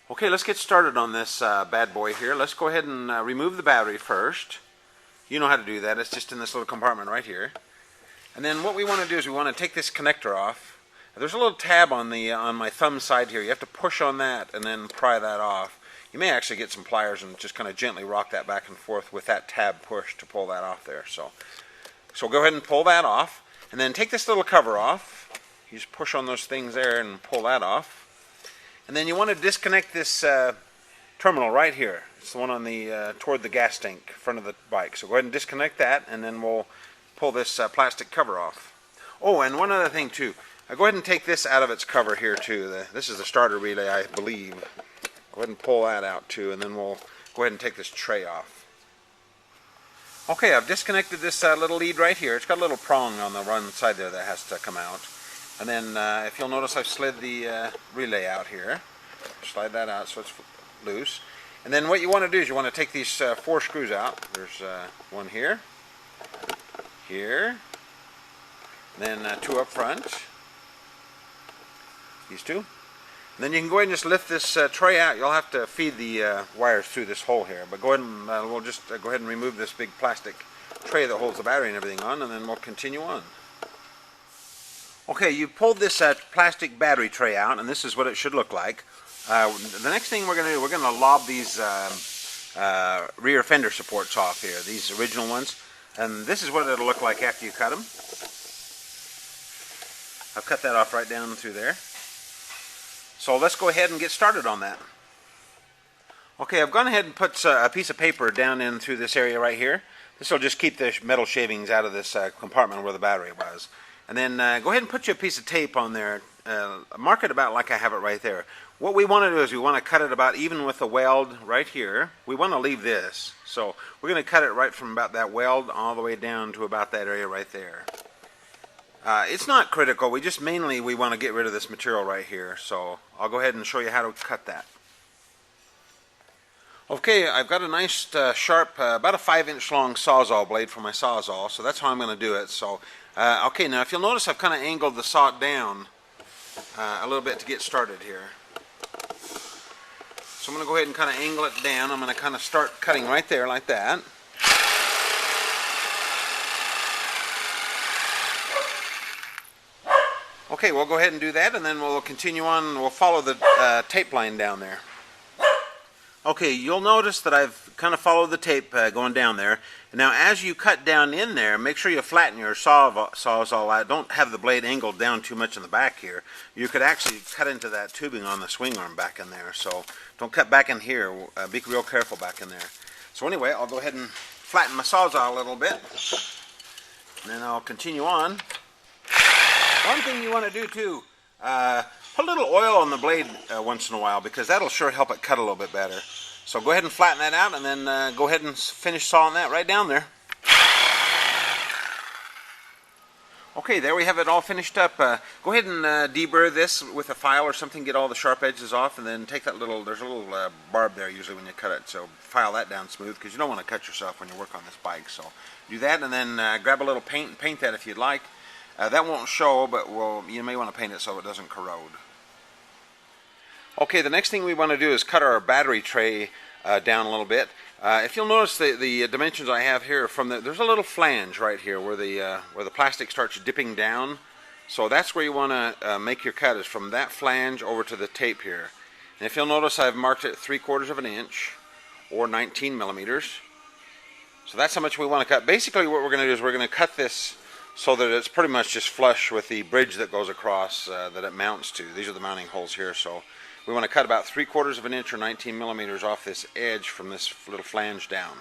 Okay, let's get started on this bad boy here. Let's go ahead and remove the battery first. You know how to do that. It's just in this little compartment right here. And then what we want to do is we want to take this connector off. There's a little tab on the on my thumb side here. You have to push on that and then pry that off. You may actually get some pliers and just kind of gently rock that back and forth with that tab push to pull that off there. So go ahead and pull that off. And then take this little cover off. You just push on those things there and pull that off. And then you want to disconnect this terminal right here. It's the one on the toward the gas tank front of the bike. So go ahead and disconnect that, and then we'll pull this plastic cover off. Oh, and one other thing too. Go ahead and take this out of its cover here too. This is the starter relay, I believe. Go ahead and pull that out too, and then we'll go ahead and take this tray off. Okay, I've disconnected this little lead right here. It's got a little prong on the one side there that has to come out. And then if you'll notice, I've slid the relay out here. Slide that out so it's loose. And then what you want to do is you want to take these 4 screws out. There's one here, here, and then 2 up front. These 2. And then you can go ahead and just lift this tray out. You'll have to feed the wires through this hole here. But go ahead and we'll just go ahead and remove this big plastic tray that holds the battery and everything on, and then we'll continue on. Okay, you pulled this plastic battery tray out, and this is what it should look like. The next thing we're going to do, we're going to lob these rear fender supports off here, these original ones. And this is what it'll look like after you cut them. I've cut that off right down through there. So let's go ahead and get started on that. Okay, I've gone ahead and put a piece of paper down in through this area right here. This will just keep the metal shavings out of this compartment where the battery was. And then go ahead and put you a piece of tape on there. Mark it about like I have it right there. What we want to do is we want to cut it about even with the weld right here. We want to leave this. So we're going to cut it right from about that weld all the way down to about that area right there. It's not critical. We want to get rid of this material right here. So I'll go ahead and show you how to cut that. Okay, I've got a nice sharp, about a 5-inch long sawzall blade for my sawzall, so that's how I'm going to do it. So, okay, now if you'll notice, I've kind of angled the saw down a little bit to get started here. So I'm going to go ahead and kind of angle it down. I'm going to kind of start cutting right there like that. Okay, we'll go ahead and do that, and then we'll continue on. We'll follow the tape line down there. Okay, you'll notice that I've kind of followed the tape going down there. Now, as you cut down in there, make sure you flatten your sawzall out. Don't have the blade angled down too much in the back here. You could actually cut into that tubing on the swing arm back in there. So don't cut back in here. Be real careful back in there. So anyway, I'll go ahead and flatten my sawzall a little bit. And then I'll continue on. One thing you want to do too, put a little oil on the blade once in a while, because that'll sure help it cut a little bit better. So go ahead and flatten that out, and then go ahead and finish sawing that right down there. Okay, there we have it all finished up. Go ahead and deburr this with a file or something, get all the sharp edges off, and then take that little, there's a little barb there usually when you cut it, so file that down smooth, because you don't want to cut yourself when you work on this bike. So do that, and then grab a little paint and paint that if you'd like. That won't show, but you may want to paint it so it doesn't corrode. Okay, the next thing we want to do is cut our battery tray down a little bit. If you'll notice the dimensions I have here, there's a little flange right here where the plastic starts dipping down. So that's where you want to make your cut, is from that flange over to the tape here. And if you'll notice, I've marked it 3/4 inch or 19 millimeters. So that's how much we want to cut. Basically, what we're going to do is we're going to cut this so that it's pretty much just flush with the bridge that goes across that it mounts to. These are the mounting holes here. So we want to cut about 3/4 inch or 19 millimeters off this edge from this little flange down.